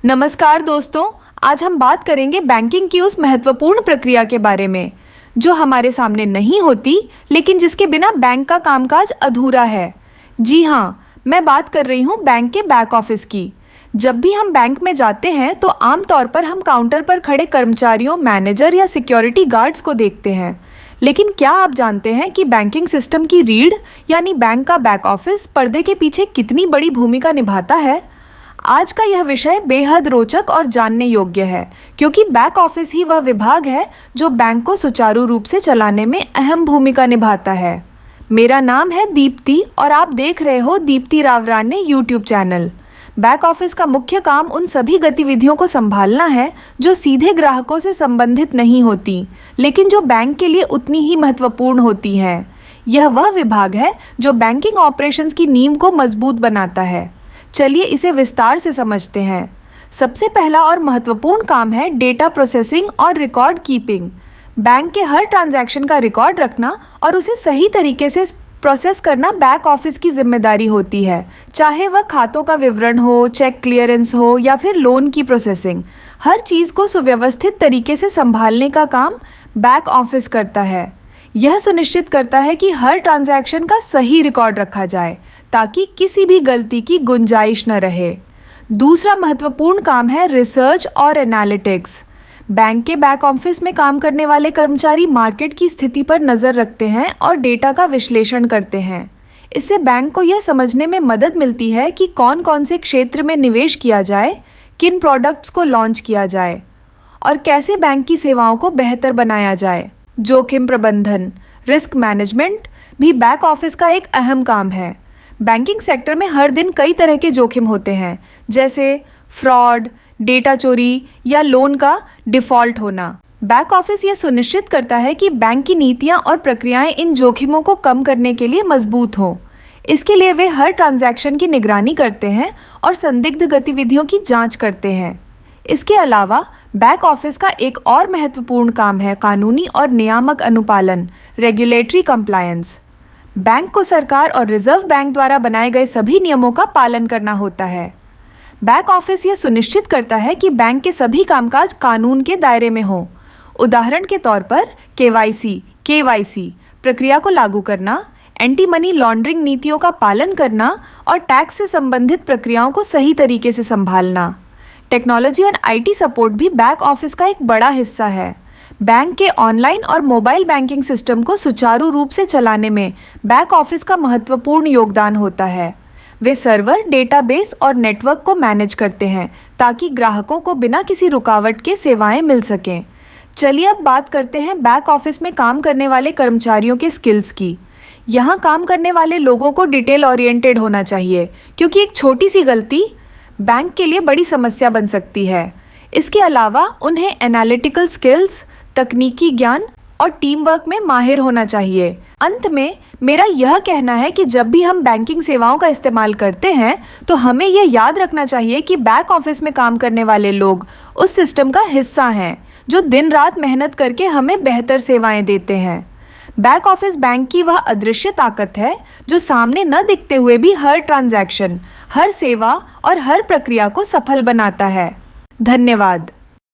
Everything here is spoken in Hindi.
नमस्कार दोस्तों, आज हम बात करेंगे बैंकिंग की उस महत्वपूर्ण प्रक्रिया के बारे में जो हमारे सामने नहीं होती लेकिन जिसके बिना बैंक का कामकाज अधूरा है। जी हाँ, मैं बात कर रही हूँ बैंक के बैक ऑफिस की। जब भी हम बैंक में जाते हैं तो आमतौर पर हम काउंटर पर खड़े कर्मचारियों, मैनेजर या सिक्योरिटी गार्ड्स को देखते हैं। लेकिन क्या आप जानते हैं कि बैंकिंग सिस्टम की रीढ़ यानी बैंक का बैक ऑफिस पर्दे के पीछे कितनी बड़ी भूमिका निभाता है? आज का यह विषय बेहद रोचक और जानने योग्य है क्योंकि बैक ऑफिस ही वह विभाग है जो बैंक को सुचारू रूप से चलाने में अहम भूमिका निभाता है। मेरा नाम है दीप्ति और आप देख रहे हो Deepti Rawrane YouTube channel. Back office का मुख्य काम उन सभी गतिविधियों को संभालना है जो सीधे ग्राहकों से संबंधित नहीं होती लेकिन जो बैंक के लिए उतनी ही महत्वपूर्ण होती हैं। यह वह विभाग है जो बैंकिंग ऑपरेशंस की नींव को मजबूत बनाता है। चलिए इसे विस्तार से समझते हैं। सबसे पहला और महत्वपूर्ण काम है डेटा प्रोसेसिंग और रिकॉर्ड कीपिंग। बैंक के हर ट्रांजैक्शन का रिकॉर्ड रखना और उसे सही तरीके से प्रोसेस करना बैक ऑफिस की जिम्मेदारी होती है, चाहे वह खातों का विवरण हो, चेक क्लियरेंस हो या फिर लोन की प्रोसेसिंग। हर चीज़ को सुव्यवस्थित तरीके से संभालने का काम बैक ऑफिस करता है। यह सुनिश्चित करता है कि हर ट्रांजैक्शन का सही रिकॉर्ड रखा जाए ताकि किसी भी गलती की गुंजाइश न रहे। दूसरा महत्वपूर्ण काम है रिसर्च और एनालिटिक्स। बैंक के बैक ऑफिस में काम करने वाले कर्मचारी मार्केट की स्थिति पर नज़र रखते हैं और डेटा का विश्लेषण करते हैं। इससे बैंक को यह समझने में मदद मिलती है कि कौन कौन से क्षेत्र में निवेश किया जाए, किन प्रोडक्ट्स को लॉन्च किया जाए और कैसे बैंक की सेवाओं को बेहतर बनाया जाए। जोखिम प्रबंधन, रिस्क मैनेजमेंट भी बैक ऑफिस का एक अहम काम है। बैंकिंग सेक्टर में हर दिन कई तरह के जोखिम होते हैं, जैसे फ्रॉड, डेटा चोरी या लोन का डिफ़ॉल्ट होना। बैक ऑफिस यह सुनिश्चित करता है कि बैंक की नीतियां और प्रक्रियाएं इन जोखिमों को कम करने के लिए मजबूत हों। इसके लिए वे हर ट्रांजैक्शन की निगरानी करते हैं और संदिग्ध गतिविधियों की जांच करते हैं। इसके अलावा बैक ऑफिस का एक और महत्वपूर्ण काम है कानूनी और नियामक अनुपालन, रेगुलेटरी कंप्लायंस। बैंक को सरकार और रिजर्व बैंक द्वारा बनाए गए सभी नियमों का पालन करना होता है। बैक ऑफिस यह सुनिश्चित करता है कि बैंक के सभी कामकाज कानून के दायरे में हों। उदाहरण के तौर पर केवाईसी प्रक्रिया को लागू करना, एंटी मनी लॉन्ड्रिंग नीतियों का पालन करना और टैक्स से संबंधित प्रक्रियाओं को सही तरीके से संभालना। टेक्नोलॉजी और आईटी सपोर्ट भी बैक ऑफिस का एक बड़ा हिस्सा है। बैंक के ऑनलाइन और मोबाइल बैंकिंग सिस्टम को सुचारू रूप से चलाने में बैक ऑफिस का महत्वपूर्ण योगदान होता है। वे सर्वर, डेटाबेस और नेटवर्क को मैनेज करते हैं ताकि ग्राहकों को बिना किसी रुकावट के सेवाएं मिल सकें। चलिए अब बात करते हैं बैक ऑफिस में काम करने वाले कर्मचारियों के स्किल्स की। यहाँ काम करने वाले लोगों को डिटेल ओरिएंटेड होना चाहिए क्योंकि एक छोटी सी गलती बैंक के लिए बड़ी समस्या बन सकती है। इसके अलावा उन्हें एनालिटिकल स्किल्स, तकनीकी ज्ञान और टीम वर्क में माहिर होना चाहिए। अंत में मेरा यह कहना है कि जब भी हम बैंकिंग सेवाओं का इस्तेमाल करते हैं तो हमें यह याद रखना चाहिए कि बैक ऑफिस में काम करने वाले लोग उस सिस्टम का हिस्सा हैं जो दिन रात मेहनत करके हमें बेहतर सेवाएं देते हैं। बैक ऑफिस बैंक की वह अदृश्य ताकत है जो सामने न दिखते हुए भी हर ट्रांजैक्शन, हर सेवा और हर प्रक्रिया को सफल बनाता है। धन्यवाद।